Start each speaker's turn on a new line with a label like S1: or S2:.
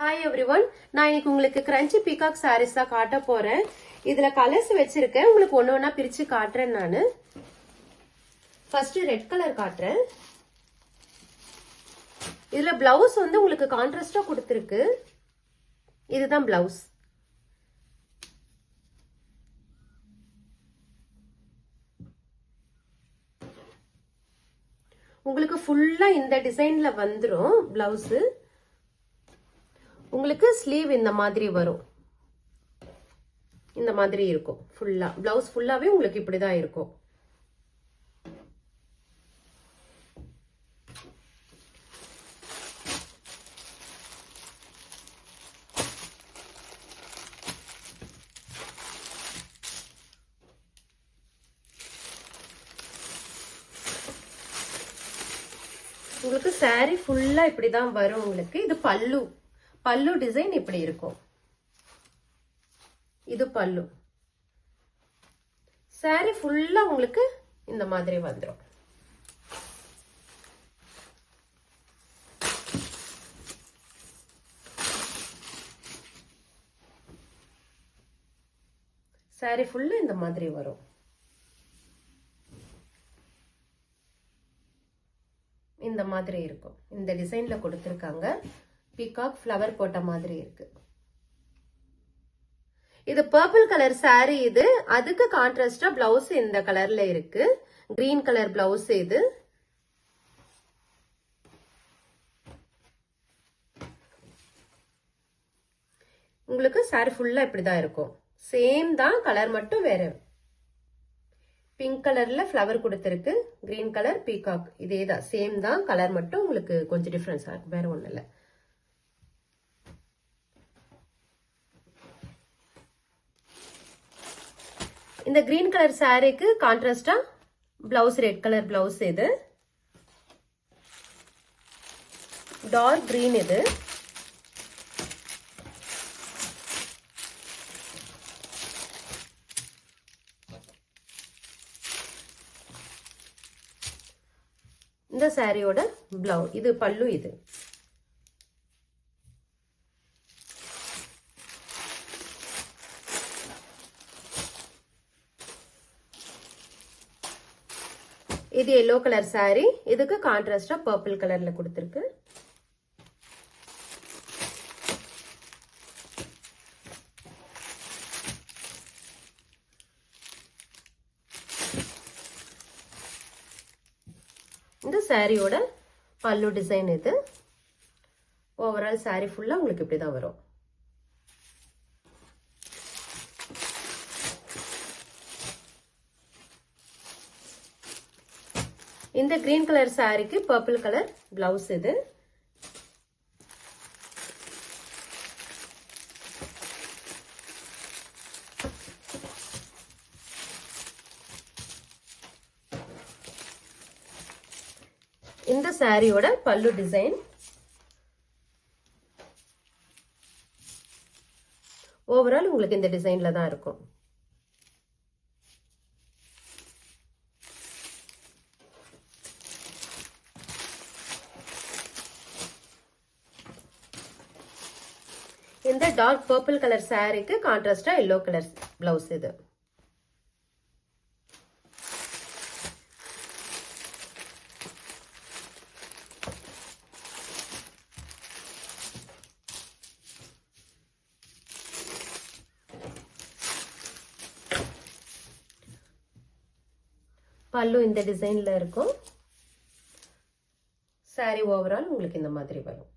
S1: Hi everyone, நான் இன்னைக்கு உங்களுக்கு கிரன்ச்சி பீகாக் சாரீஸ் தான் காட்ட போறேன். இதுல கலர்ஸ் வச்சிருக்கேன், உங்களுக்கு ஒன்னு ஒன்னா பிரிச்சு காட்டுறேன். நானு ஃபர்ஸ்ட் ரெட் கலர் காட்டுறேன். இதுல பிளவுஸ் வந்து உங்களுக்கு கான்ட்ராஸ்டா கொடுத்திருக்கு. இதுதான் பிளவுஸ். உங்களுக்கு ஃபுல்லா இந்த டிசைன்ல வந்துரும் பிளவுஸ். உங்களுக்கு ஸ்லீவ் இந்த மாதிரி வரும், இந்த மாதிரி இருக்கும். ஃபுல்லா பிளவுஸ் ஃபுல்லாவே உங்களுக்கு இப்படிதான் இருக்கும். உங்களுக்கு சாரி ஃபுல்லா இப்படிதான் வரும். உங்களுக்கு இது பல்லு. பல்லு டிசைன் இப்படி இருக்கும். இது பல்லு. சாரி ஃபுல்லா உங்களுக்கு இந்த மாதிரி வந்துடும். சாரி ஃபுல்லா இந்த மாதிரி வரும். இந்த மாதிரி இருக்கும். இந்த டிசைன்ல கொடுத்திருக்காங்க. பீகாக் ஃப்ளவர் போட்ட மாதிரி இருக்கு. இது பர்பிள் கலர் சாரி. இது அதுக்கு கான்ட்ராஸ்டா பிளவுஸ் இந்த கலர்ல இருக்கு. கிரீன் கலர் பிளவுஸ் இது. உங்களுக்கு சாரி ஃபுல்லா இப்படிதான் இருக்கும். சேம் தான், கலர் மட்டும் வேற. பிங்க் கலர்ல ஃப்ளவர் கொடுத்திருக்கு. கிரீன் கலர் பீகாக் இதேதான், சேம் தான். கலர் மட்டும் உங்களுக்கு கொஞ்சம் டிஃபரன்ஸ் ஆகும், வேற ஒண்ணு இல்ல. இந்த கிரீன் கலர் சாரிக்கு கான்ட்ராஸ்டா பிளவுஸ் ரெட் கலர் பிளவுஸ். இது டார்க் கிரீன். இது இந்த சாரியோட பிளவுஸ். இது பல்லு. இது இது எல்லோ கலர் சாரி. இதுக்கு கான்ட்ராஸ்டா பர்பிள் கலர்ல கொடுத்திருக்கு. இந்த சாரியோட பல்லு டிசைன் இது. ஓவரால் சாரி ஃபுல்லா உங்களுக்கு இப்படிதான் வரும். இந்த கிரீன் கலர் சாரிக்கு பர்பிள் கலர் பிளவுஸ். இது இந்த சாரியோட பல்லு டிசைன். ஓவரால் உங்களுக்கு இந்த டிசைன்ல தான் இருக்கும். இந்த டார்க் பர்பிள் கலர் சாரிக்கு கான்ட்ராஸ்டா எல்லோ கலர் பிளவுஸ். இது பல்லு இந்த டிசைன்ல இருக்கும். சாரி ஓவரால் உங்களுக்கு இந்த மாதிரி வரும்.